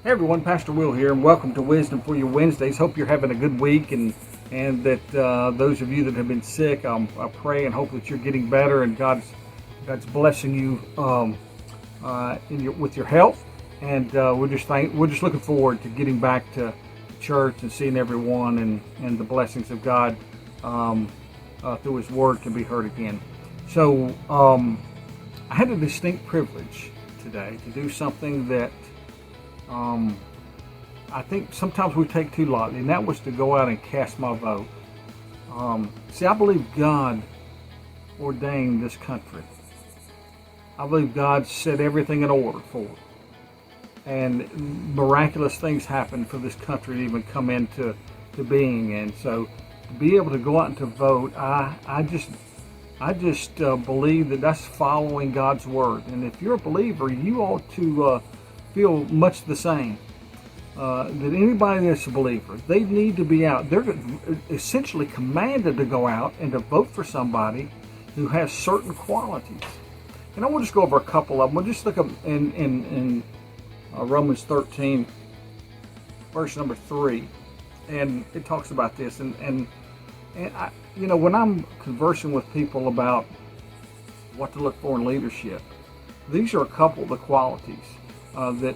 Hey everyone, Pastor Will here, and welcome to Wisdom for Your Wednesdays. Hope you're having a good week, and that those of you that have been sick, I pray and hope that you're getting better, and God's blessing you with your health. And we're just looking forward to getting back to church and seeing everyone, and the blessings of God through His Word can be heard again. So I had a distinct privilege today to do something that I think sometimes we take too lightly, and that was to go out and cast my vote. See, I believe God ordained this country. I believe God set everything in order for it. And miraculous things happen for this country to even come into being. And so to be able to go out and to vote, I just believe that that's following God's word. And if you're a believer, you ought to feel much the same. That anybody that's a believer, they need to be out. They're essentially commanded to go out and to vote for somebody who has certain qualities. And I want to just go over a couple of them. We'll just look up in Romans 13, verse number 3, and it talks about this. And I, when I'm conversing with people about what to look for in leadership, these are a couple of the qualities that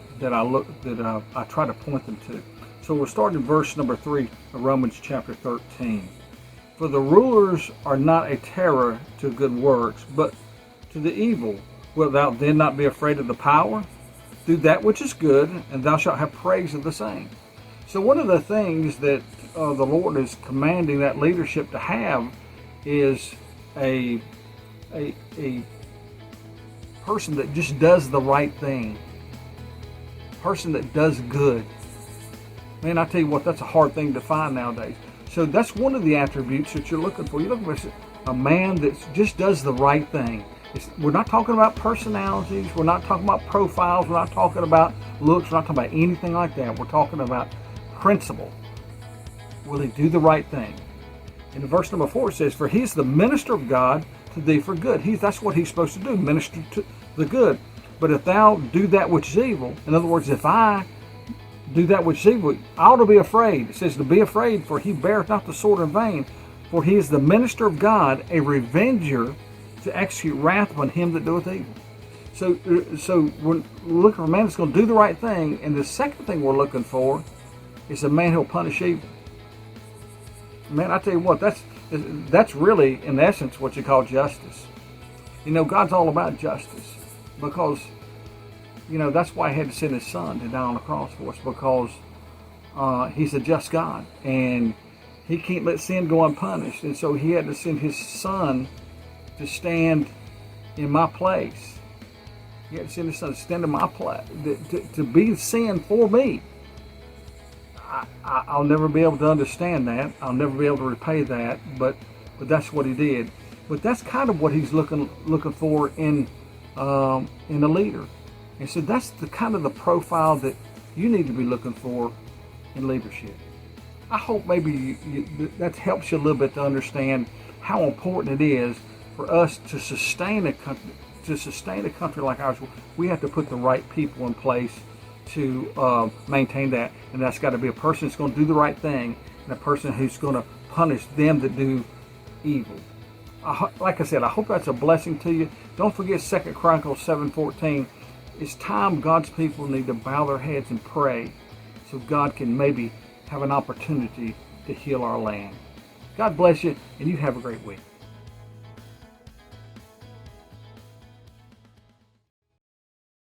I try to point them to. So we'll start in verse number 3 of Romans chapter 13. For the rulers are not a terror to good works, but to the evil. Wilt thou then not be afraid of the power? Do that which is good, and thou shalt have praise of the same. So one of the things that the Lord is commanding that leadership to have is a person that just does the right thing. Person that does good. Man, I tell you what, that's a hard thing to find nowadays. So that's one of the attributes that you're looking for. You're looking for a man that just does the right thing. We're not talking about personalities. We're not talking about profiles. We're not talking about looks. We're not talking about anything like that. We're talking about principle. Will he do the right thing? In verse number 4 it says, for he's the minister of God to thee for good. That's what he's supposed to do, minister to the good. But if thou do that which is evil, in other words, if I do that which is evil, I ought to be afraid. It says to be afraid, for he beareth not the sword in vain, for he is the minister of God, a revenger to execute wrath upon him that doeth evil. So we're looking for a man that's going to do the right thing, and the second thing we're looking for is a man who'll punish evil. Man, I tell you what, that's really, in essence, what you call justice. God's all about justice. Because, that's why he had to send his son to die on the cross for us, because he's a just God, and he can't let sin go unpunished. And so he had to send his son to stand in my place. He had to send his son to stand in my place, to be sin for me. I'll never be able to understand that. I'll never be able to repay that, but that's what he did. But that's kind of what he's looking for in a leader. And so that's the kind of the profile that you need to be looking for in leadership. I hope maybe that helps you a little bit to understand how important it is for us to sustain a country. To sustain a country like ours, we have to put the right people in place to maintain that. And that's got to be a person that's going to do the right thing, and a person who's going to punish them that do evil. Like I said, I hope that's a blessing to you. Don't forget 2 Chronicles 7:14. It's time God's people need to bow their heads and pray so God can maybe have an opportunity to heal our land. God bless you, and you have a great week.